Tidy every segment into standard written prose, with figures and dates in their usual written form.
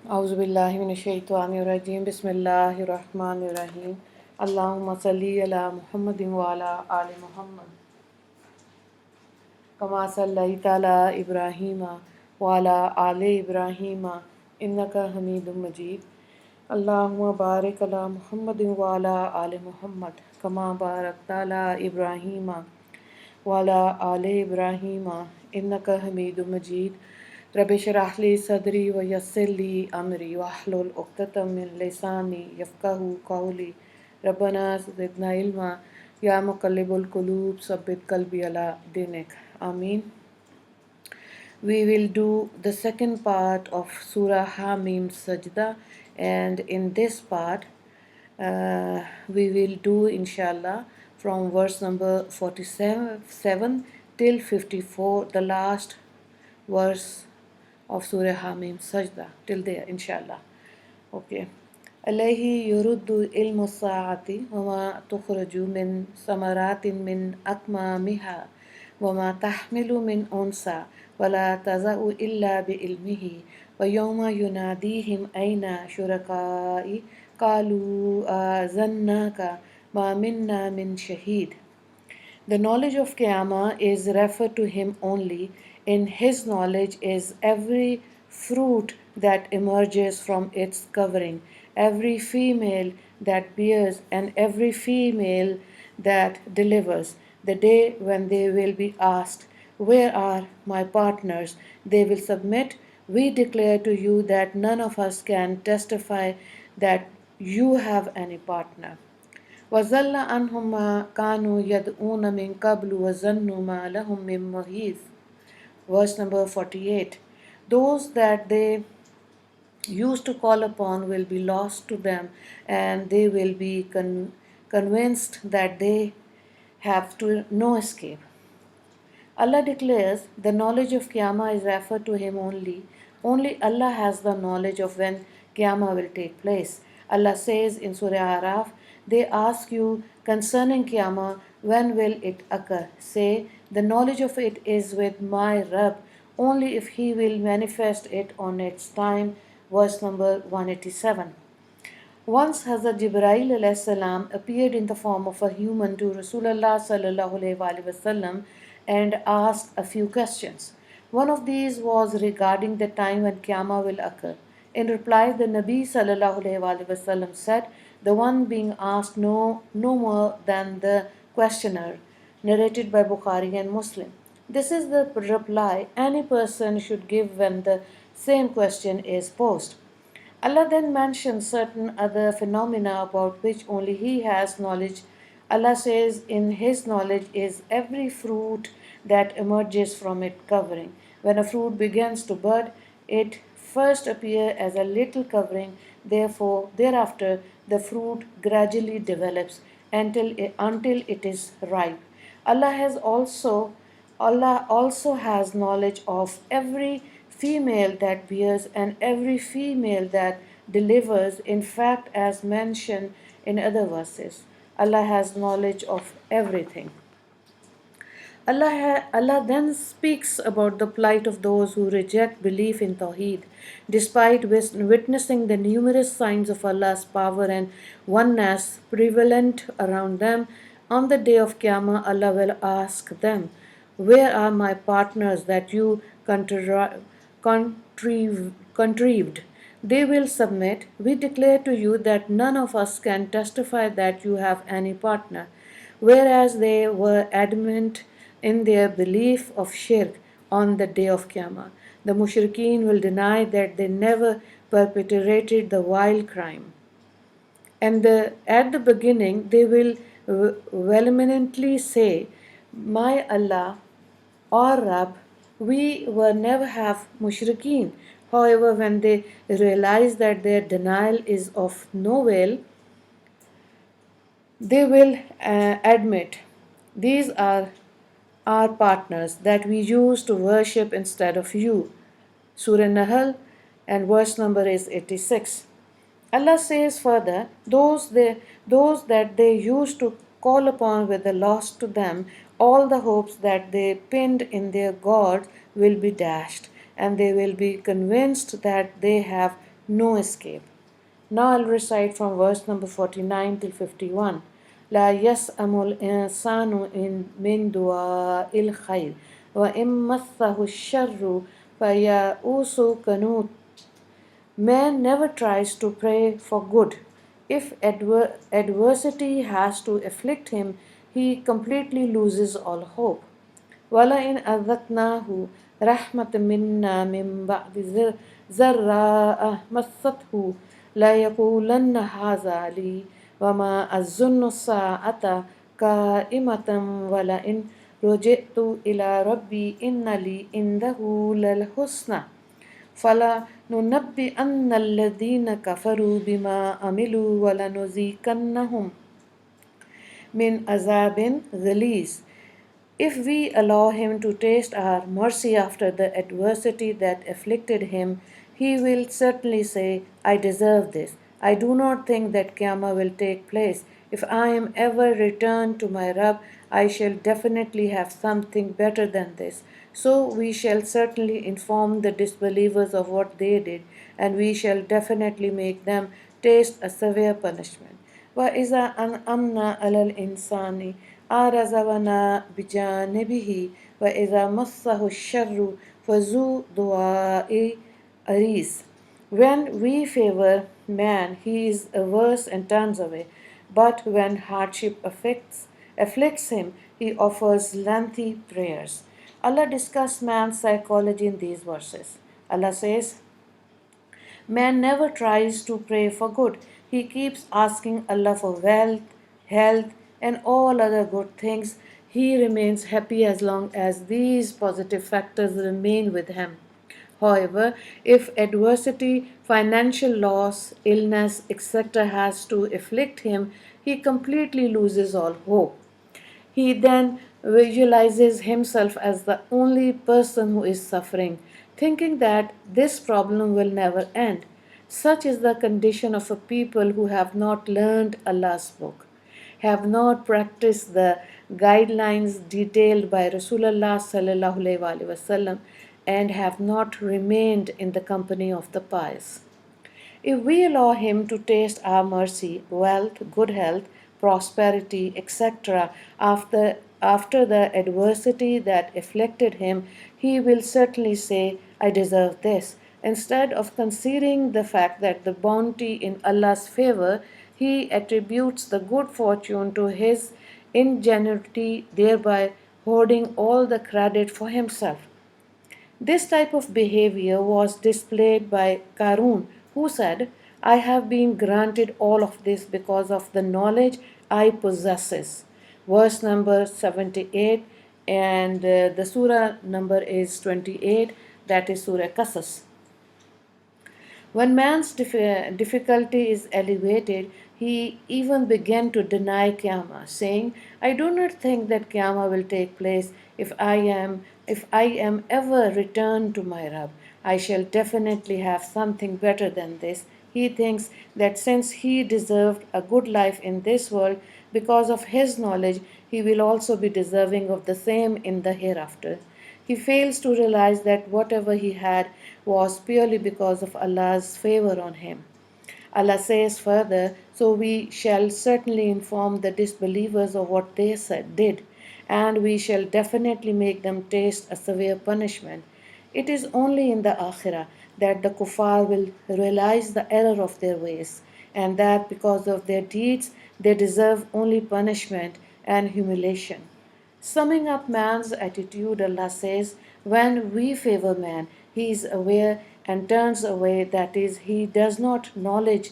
A'udhu billahi minash shaitanir rajim. Bismillahir rahmanir rahim. Allahumma salli ala Muhammadin wa ala ali Muhammad. Kama sallaita ala Ibrahima wa ala ali Ibrahima innaka Hamidum Majid. Allahumma barik ala Muhammadin wa ala ali Muhammad. Kama barakta ala Ibrahima wa ala ali Ibrahima innaka Hamidum Majid. Rabbi shrah li sadri wa yassir li amri wahlul uqdatam min lisani yafqahu qawli. Rabbana zidna ilma ya muqallibul qulub sabbit qalbi ala dinik. Ameen. We will do the second part of Surah Hamim Sajdah, and in this part we will do inshallah from verse number 47 till 54, the last verse of Surah Hamim Sajdah, till there inshallah. Okay. عليه يرد علم الساعة وما تخرج من ثمرات من أكمامها وما تحمل من أنثى ولا تضع إلا بعلمه ويوم يناديهم أين شركائي قالوا آذناك ما منا من شهيد. The knowledge of Qiyamah is referred to him only. In his knowledge is every fruit that emerges from its covering, every female that bears, and every female that delivers. The day when they will be asked, "Where are my partners?" they will submit, "We declare to you that none of us can testify that you have any partner." وَضَلَّ عَنْهُمْ مَا كَانُوا يَدْعُونَ مِنْ قَبْلُ وَظَنُّوا مَا لَهُمْ مِنْ مَحِيصٍ. Verse number 48. Those that they used to call upon will be lost to them, and they will be convinced that they have to no escape. Allah declares the knowledge of Qiyamah is referred to Him only. Only Allah has the knowledge of when Qiyamah will take place. Allah says in Surah Araf, they ask you concerning Qiyamah, when will it occur? Say, the knowledge of it is with my Rabb, only if He will manifest it on its time. Verse number 187. Once Hazrat Jibreel alayhi salam appeared in the form of a human to Rasulullah sallallahu alaihi wasallam and asked a few questions. One of these was regarding the time when Qiyamah will occur. In reply, the Nabi sallallahu alaihi wasallam said, "The one being asked no more than the questioner," narrated by Bukhari and Muslim. This is the reply any person should give when the same question is posed. Allah then mentions certain other phenomena about which only He has knowledge. Allah says, in His knowledge is every fruit that emerges from its covering. When a fruit begins to bud, it first appears as a little covering. Therefore, thereafter, the fruit gradually develops until it is ripe. Allah has also Allah also has knowledge of every female that bears and every female that delivers. In fact, as mentioned in other verses, Allah has knowledge of everything. Allah then speaks about the plight of those who reject belief in Tawheed. Despite witnessing the numerous signs of Allah's power and oneness prevalent around them, on the day of Qiyamah, Allah will ask them, "Where are my partners that you contrived?" They will submit, "We declare to you that none of us can testify that you have any partner." Whereas they were adamant in their belief of shirk on the day of Qiyamah. The mushrikeen will deny that they never perpetrated the vile crime. And at the beginning, they will vehemently say, "My Allah, or Rabb, we were never have mushrikeen." However, when they realize that their denial is of no avail, they will admit, "These are our partners that we use to worship instead of you." Surah Nahl, and verse number is 86. Allah says further, those that they used to call upon with the lost to them, all the hopes that they pinned in their gods will be dashed, and they will be convinced that they have no escape. Now I'll recite from verse number 49 till 51. لا يسأم الإنسان إن من دعاء الخير وإن مسه الشر فيئوس كنوت. Man never tries to pray for good. If adversity has to afflict him, he completely loses all hope. ولئن أذقناه رحمة منا من بعد ذراء مسته ليقولن هذا لي وما أظن الساعة قائمة ولئن رجعت إلى ربي إن لي عنده للحسنى فلننبئن الذين كفروا بما عملوا ولنذيقنهم من عذاب غليظ. If we allow him to taste our mercy after the adversity that afflicted him, he will certainly say, I deserve this. I do not think that Qiyamah will take place. If I am ever returned to my Rabb, I shall definitely have something better than this. So we shall certainly inform the disbelievers of what they did, and we shall definitely make them taste a severe punishment. وإذا أنعمنا على الإنسان أعرض ونأى بجانبه وإذا مسه الشر فذو دعاء عريض. When we favor man, he is averse and turns away. But when hardship afflicts him, he offers lengthy prayers. Allah discusses man's psychology in these verses. Allah says, Man never tries to pray for good. He keeps asking Allah for wealth, health, and all other good things. He remains happy as long as these positive factors remain with him. However, if adversity, financial loss, illness, etc., has to afflict him, he completely loses all hope. He then visualizes himself as the only person who is suffering, thinking that this problem will never end. Such is the condition of a people who have not learned Allah's book, have not practiced the guidelines detailed by Rasulullah sallallahu alaihi wasallam, and have not remained in the company of the pious. If we allow him to taste our mercy, wealth, good health, prosperity, etc., after the adversity that afflicted him, he will certainly say, I deserve this. Instead of considering the fact that the bounty in Allah's favor, he attributes the good fortune to his ingenuity, thereby hoarding all the credit for himself. This type of behavior was displayed by Karun, who said, I have been granted all of this because of the knowledge I possesses. Verse number 78, and the surah number is 28, that is Surah Qasas. When man's difficulty is elevated, he even began to deny Qiyamah, saying, I do not think that Qiyamah will take place if I am ever returned to my Rabb. I shall definitely have something better than this. He thinks that since he deserved a good life in this world because of his knowledge, he will also be deserving of the same in the hereafter. He fails to realize that whatever he had was purely because of Allah's favor on him. Allah says further, so we shall certainly inform the disbelievers of what they did, and we shall definitely make them taste a severe punishment. It is only in the Akhirah that the kuffar will realize the error of their ways, and that because of their deeds they deserve only punishment and humiliation. Summing up man's attitude, Allah says, when we favor man, he is aware and turns away, that is, he does not acknowledge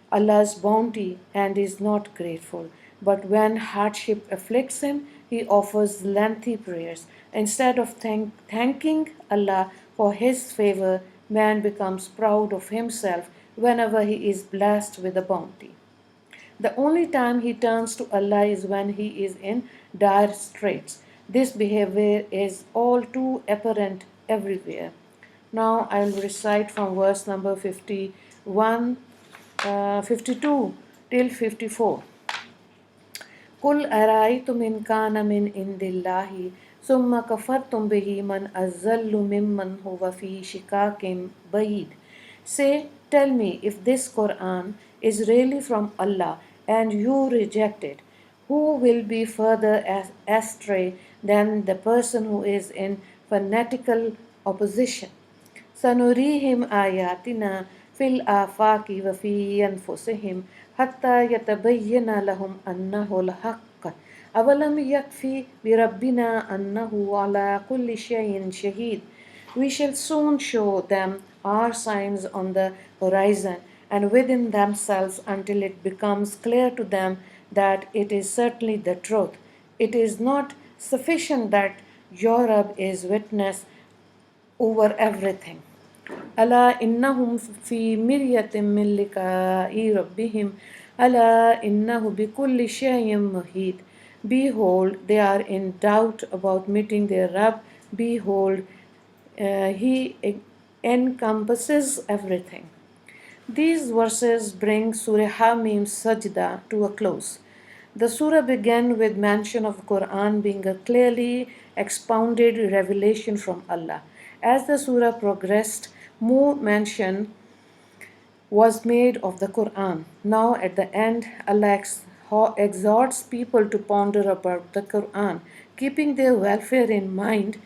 Allah's bounty and is not grateful. But when hardship afflicts him, he offers lengthy prayers. Instead of thanking Allah for his favor, man becomes proud of himself whenever he is blessed with a bounty. The only time he turns to Allah is when he is in dire straits. This behavior is all too apparent everywhere. Now I will recite from verse number 51, 52 till 54. قل أرأيتم إن كان من عند الله ثم كفرتم به من أضل ممن هو في شقاق بعيد. Say, Tell me, if this Quran is really from Allah and you reject it, who will be further astray than the person who is in fanatical opposition? سنريهم آياتنا في الآفاق وفي أنفسهم حتى يتبين لهم أنه الحق أولم يكفي بربنا أنه على كل شيء شهيد. We shall soon show them our signs on the horizon and within themselves until it becomes clear to them that it is certainly the truth. It is not sufficient that Europe is witness over everything. ألا إنهم في مرية من لقاء ربهم ألا إنه بكل شيء محيط. Behold, they are in doubt about meeting their Rabb. Behold, He encompasses everything. These verses bring Surah Hamim Sajdah to a close. The surah began with mention of Quran being a clearly expounded revelation from Allah. As the surah progressed, more mention was made of the Quran. Now at the end, Allah exhorts people to ponder about the Quran, keeping their welfare in mind.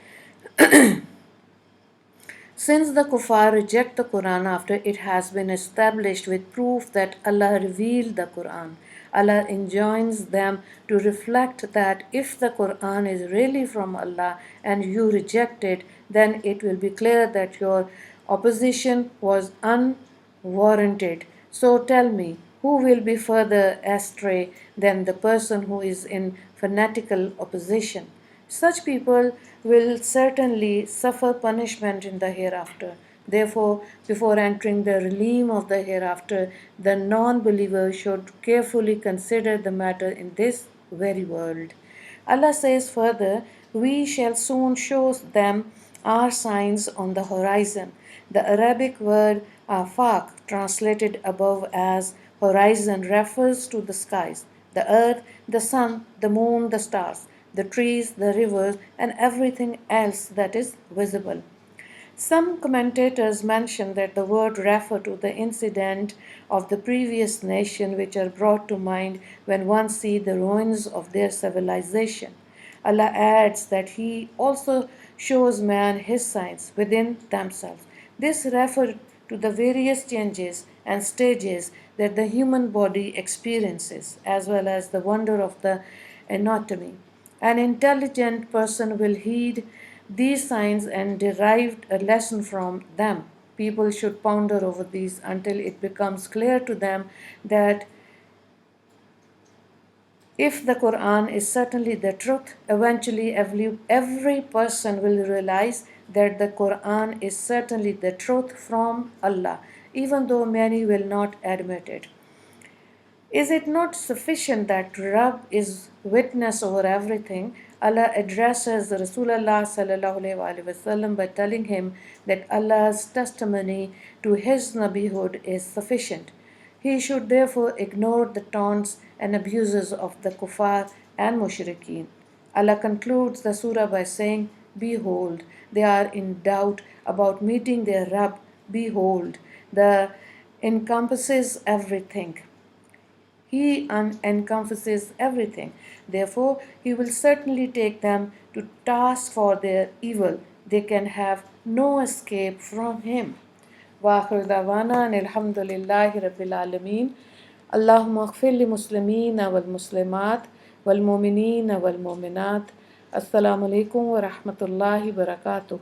Since the kuffar reject the Quran after it has been established with proof that Allah revealed the Quran, Allah enjoins them to reflect that if the Quran is really from Allah and you reject it, then it will be clear that your opposition was unwarranted. So tell me, who will be further astray than the person who is in fanatical opposition? Such people will certainly suffer punishment in the hereafter. Therefore, before entering the realm of the hereafter, the non believer should carefully consider the matter in this very world. Allah says further, we shall soon show them our signs on the horizon. The Arabic word afaq, translated above as horizon, refers to the skies, the earth, the sun, the moon, the stars, the trees, the rivers, and everything else that is visible. Some commentators mention that the word refer to the incident of the previous nation which are brought to mind when one sees the ruins of their civilization. Allah adds that He also shows man His signs within themselves. This refers to the various changes and stages that the human body experiences, as well as the wonder of the anatomy. An intelligent person will heed these signs and derive a lesson from them. People should ponder over these until it becomes clear to them that if the Quran is certainly the truth, eventually every person will realize that the Quran is certainly the truth from Allah, even though many will not admit it. Is it not sufficient that Rabb is witness over everything? Allah addresses Rasulullah sallallahu alaihi wasallam by telling him that Allah's testimony to his nabihood is sufficient. He should therefore ignore the taunts and abuses of the kuffar and mushrikeen. Allah concludes the surah by saying, behold, they are in doubt about meeting their Rabb. Behold, the encompasses everything. He encompasses everything. Therefore, He will certainly take them to task for their evil. They can have no escape from Him. وآخر دعوانا أن الحمد لله رب العالمين اللهم اغفر للمسلمين والمسلمات والمؤمنين والمؤمنات السلام عليكم ورحمة الله وبركاته.